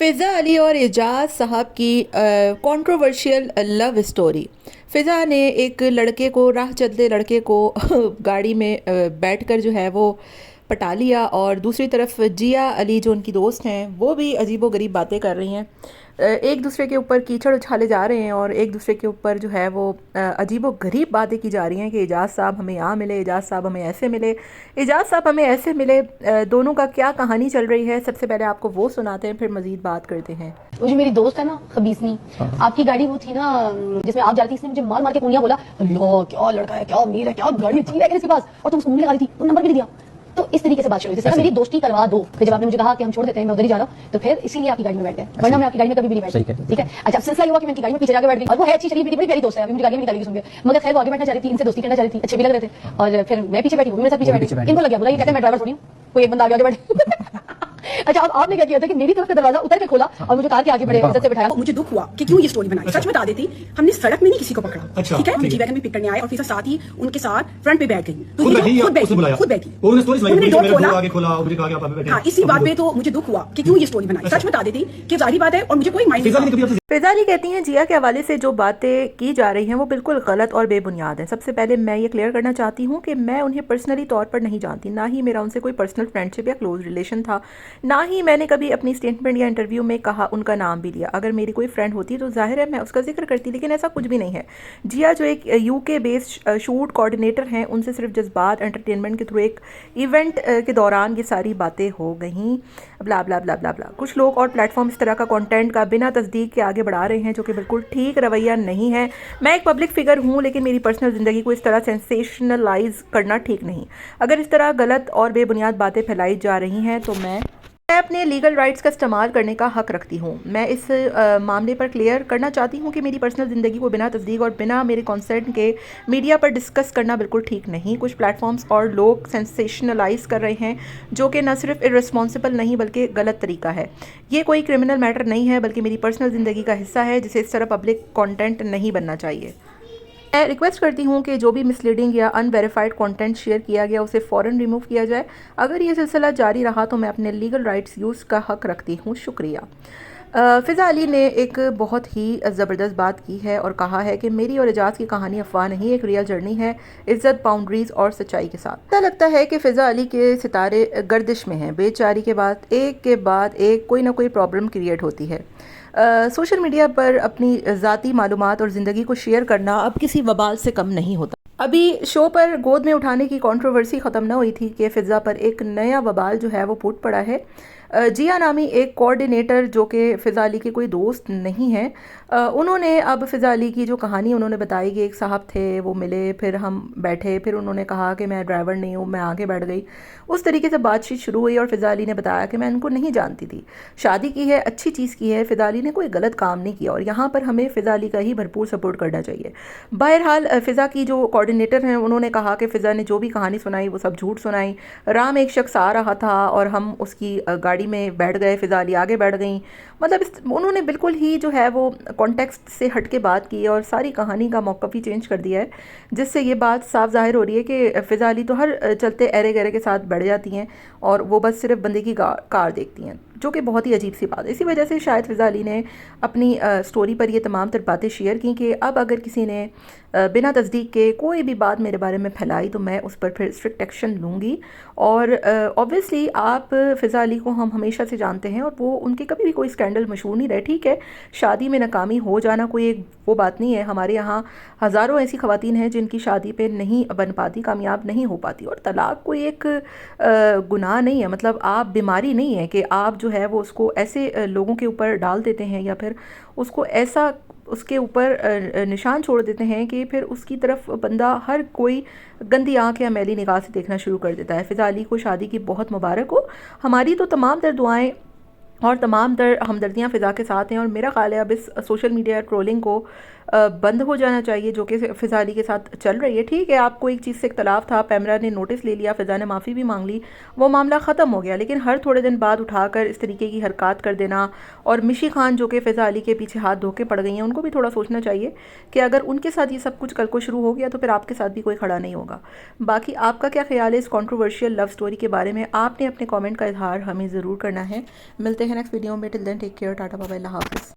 फ़िज़ा अली और एजाज साहब की कंट्रोवर्शियल लव स्टोरी। फ़िज़ा ने एक लड़के को राह चलते लड़के को गाड़ी में बैठकर जो है वो पटा लिया, और दूसरी तरफ जिया अली जो उनकी दोस्त हैं वो भी अजीबोगरीब बातें कर रही हैं। एक दूसरे के ऊपर कीचड़ उछाले जा रहे हैं और एक दूसरे के ऊपर जो है वो अजीबोगरीब बातें की जा रही हैं कि एजाज साहब हमें यहाँ मिले, एजाज साहब हमें ऐसे मिले, एजाज साहब हमें ऐसे मिले। दोनों का क्या कहानी चल रही है, सबसे पहले आपको वो सुनाते हैं, फिर मजीद बात करते हैं। वो जो मेरी दोस्त है ना खबीसनी, आपकी गाड़ी वो थी ना जिसमें आप जा रही थी, इसने मुझे मार मार के कुनिया बोला, अल्लाह क्या लड़का है, क्या अमीर है, क्या गाड़ी अच्छी है इसके पास, और तुम उसको मुंह लगा रही थी, तो नंबर भी नहीं दिया। तो इस तरीके से बात शुरू हुई, जैसे मेरी दोस्ती करवा दो। फिर जब आपने मुझे कहा कि हम छोड़ देते हैं, मैं उधर ही जा रहा हूँ, तो फिर इसीलिए आपकी गाड़ी में बैठ गए, वरना मैं आपकी गाड़ी में कभी भी नहीं बैठी। ठीक है, अच्छा सिलसिला ये हुआ कि मैं उनकी गाड़ी में पीछे जाकर बैठ गई, और वो है अच्छी शरीफ बड़ी प्यारी दोस्त है, अभी मुझे गाड़ी में निकाली सुन के, मगर खैर वो आगे बैठना चाह रही थी, इनसे दोस्ती करना चाह रही थी, अच्छे भी लग रहे थे, और फिर मैं पीछे बैठी, वो मेरे साथ पीछे बैठी। इनको लग गया बुरा, ये कहते हैं मैं ड्राइवर थोड़ी हूँ, कोई एक बंदा आगे बैठे। अच्छा, अब आपने क्या किया था कि मेरी तरफ का दरवाजा उतर के खोला और मुझे कार के आगे बड़े इज्जत से बिठाया। मुझे दुख हुआ कि क्यों ये स्टोरी बनाई। सच बता देती, हमने सड़क में नहीं किसी को पकड़ा, अच्छा, ठीक है, ठीक जी है। वैगन में पिक करने आए और फिर साथ ही उनके साथ फ्रंट पे बैठ गई। तो खुद ये बैठी या खुद बैठी, उसने बुलाया? खुद बैठी। उन्होंने स्टोरी सुनाई, उन्होंने मुझे डोर मेरे खोला। डोर आगे खोला और मुझे कहा कि आप आप बैठे। हाँ, इसी बात पे तो मुझे दुख हुआ कि क्यों ये स्टोरी बनाई। सच बता देती कि जाहिर बात है, और मुझे कोई माइंड फ़िज़ा ने कभी आपसे फ़िज़ा अली कहती हैं जिया के हवाले से जो बातें की जा रही हैं वो बिल्कुल गलत और बेबुनियाद हैं। सबसे पहले मैं ये क्लियर करना चाहती हूँ कि मैं उन्हें पर्सनली तौर पर नहीं जानती, ना ही मेरा उनसे कोई पर्सनल फ्रेंडशिप या क्लोज रिलेशन था, ना ही मैंने कभी अपनी स्टेटमेंट या इंटरव्यू में कहा, उनका नाम भी लिया। अगर मेरी कोई फ्रेंड होती तो जाहिर है मैं उसका जिक्र करती, लेकिन ऐसा कुछ भी नहीं है। जिया जो एक यूके बेस्ड शूट कोऑर्डिनेटर हैं, उनसे सिर्फ जज्बात एंटरटेनमेंट के थ्रू एक इवेंट के दौरान ये सारी बातें हो गई, ब्ला ब्ला ब्ला ब्ला ब्ला। कुछ लोग और प्लेटफॉर्म इस तरह का कंटेंट का बिना तस्दीक के आगे बढ़ा रहे हैं, जो कि बिल्कुल ठीक रवैया नहीं है। मैं एक पब्लिक फिगर हूँ, लेकिन मेरी पर्सनल ज़िंदगी को इस तरह सेंसेशनलाइज करना ठीक नहीं। अगर इस तरह गलत और बेबुनियाद बातें फैलाई जा रही हैं तो मैं अपने लीगल राइट्स का इस्तेमाल करने का हक रखती हूँ। मैं इस मामले पर क्लियर करना चाहती हूँ कि मेरी पर्सनल ज़िंदगी को बिना तस्दीक और बिना मेरे कंसेंट के मीडिया पर डिस्कस करना बिल्कुल ठीक नहीं। कुछ प्लेटफॉर्म्स और लोग सेंसेशनलाइज कर रहे हैं, जो कि न सिर्फ इर्रेस्पॉन्सिबल नहीं बल्कि गलत तरीका है। ये कोई क्रिमिनल मैटर नहीं है, बल्कि मेरी पर्सनल ज़िंदगी का हिस्सा है, जिसे इस तरह पब्लिक कॉन्टेंट नहीं बनना चाहिए। मैं रिक्वेस्ट करती हूँ कि जो भी मिसलीडिंग या अनवेरीफाइड कंटेंट शेयर किया गया उसे फ़ौरन रिमूव किया जाए। अगर ये सिलसिला जारी रहा तो मैं अपने लीगल राइट्स यूज़ का हक रखती हूँ। शुक्रिया। फ़िज़ा अली ने एक बहुत ही ज़बरदस्त बात की है और कहा है कि मेरी और एजाज की कहानी अफवाह नहीं, एक रियल जर्नी है, इज़्ज़त, बाउंड्रीज़ और सच्चाई के साथ। ऐसा लगता है कि फ़िज़ा अली के सितारे गर्दिश में हैं, बेचारी के बाद एक कोई ना कोई प्रॉब्लम क्रिएट होती है। सोशल मीडिया पर अपनी ज़ाती मालूमात और ज़िंदगी को शेयर करना अब किसी वबाल से कम नहीं होता। अभी शो पर गोद में उठाने की कंट्रोवर्सी ख़त्म न हुई थी कि फ़िज़ा पर एक नया वबाल जो है वो फूट पड़ा है। जिया नामी एक कोऑर्डिनेटर, जो कि फ़िज़ा अली के कोई दोस्त नहीं है, उन्होंने अब फ़िज़ा अली की जो कहानी उन्होंने बताई कि एक साहब थे, वो मिले, फिर हम बैठे, फिर उन्होंने कहा कि मैं ड्राइवर नहीं हूँ, मैं आगे बैठ गई। उस तरीके से बातचीत शुरू हुई और फ़िज़ा अली ने बताया कि मैं इनको नहीं जानती थी, शादी की है, अच्छी चीज़ की है, फ़िज़ा अली ने कोई गलत काम नहीं किया और यहाँ पर हमें फ़िज़ा अली का ही भरपूर सपोर्ट करना चाहिए। बहरहाल फ़िज़ा की जो कोऑर्डिनेटर हैं उन्होंने कहा कि फ़िज़ा ने जो भी कहानी सुनाई वो सब झूठ सुनाई। राह में एक शख्स आ रहा था और हम उसकी गाड़ी में बैठ गए, फ़िज़ा अली आगे बैठ गई। मतलब उन्होंने बिल्कुल ही जो है वो कॉन्टेक्स्ट से हट के बात की और सारी कहानी का मौक़िफ़ ही चेंज कर दिया है, जिससे ये बात साफ ज़ाहिर हो रही है कि फ़िज़ा अली तो हर चलते एरे गहरे के साथ बढ़ जाती हैं और वो बस सिर्फ बंदे की कार देखती हैं, जो कि बहुत ही अजीब सी बात है। इसी वजह से शायद फ़िज़ा अली ने अपनी स्टोरी पर ये तमाम तर बातें शेयर की कि अब अगर किसी ने बिना तस्दीक के कोई भी बात मेरे बारे में फैलाई तो मैं उस पर फिर स्ट्रिक्ट एक्शन लूँगी। और ऑब्वियसली आप फ़िज़ा अली को हम हमेशा से जानते हैं और वो उनके कभी भी कोई स्कैंडल मशहूर नहीं रहे। ठीक है, शादी में नाकामी हो जाना कोई एक वो बात नहीं है। हमारे यहाँ हज़ारों ऐसी ख़वातीन हैं जिनकी शादी पे नहीं बन पाती, कामयाब नहीं हो पाती, और तलाक़ कोई एक गुनाह नहीं है। मतलब आप बीमारी नहीं है कि आप जो है वो उसको ऐसे लोगों के ऊपर डाल देते हैं या फिर उसको ऐसा उसके ऊपर निशान छोड़ देते हैं कि फिर उसकी तरफ बंदा हर कोई गंदी आँख या मैली निगाह से देखना शुरू कर देता है। फ़िज़ा अली को शादी की बहुत मुबारक हो। हमारी तो तमाम तर दुआएं और तमाम तर हमदर्दियाँ फ़िज़ा के साथ हैं और मेरा ख़्याल है अब इस सोशल मीडिया ट्रोलिंग को بند ہو جانا چاہیے جو کہ فضا علی کے ساتھ چل رہی ہے. ٹھیک ہے آپ کو ایک چیز سے اختلاف تھا, پیمرا نے نوٹس لے لیا, فضا نے معافی بھی مانگ لی, وہ معاملہ ختم ہو گیا, لیکن ہر تھوڑے دن بعد اٹھا کر اس طریقے کی حرکات کر دینا, اور مشی خان جو کہ فضا علی کے پیچھے ہاتھ دھو کے پڑ گئی ہیں, ان کو بھی تھوڑا سوچنا چاہیے کہ اگر ان کے ساتھ یہ سب کچھ کل کو شروع ہو گیا تو پھر آپ کے ساتھ بھی کوئی کھڑا نہیں ہوگا. باقی آپ کا کیا خیال ہے اس کنٹروورشیل لو سٹوری کے بارے میں؟ آپ نے اپنے کامنٹ کا اظہار ہمیں ضرور کرنا ہے. ملتے ہیں نیکسٹ ویڈیو میں. Till then take care, tata bye bye, Allah حافظ.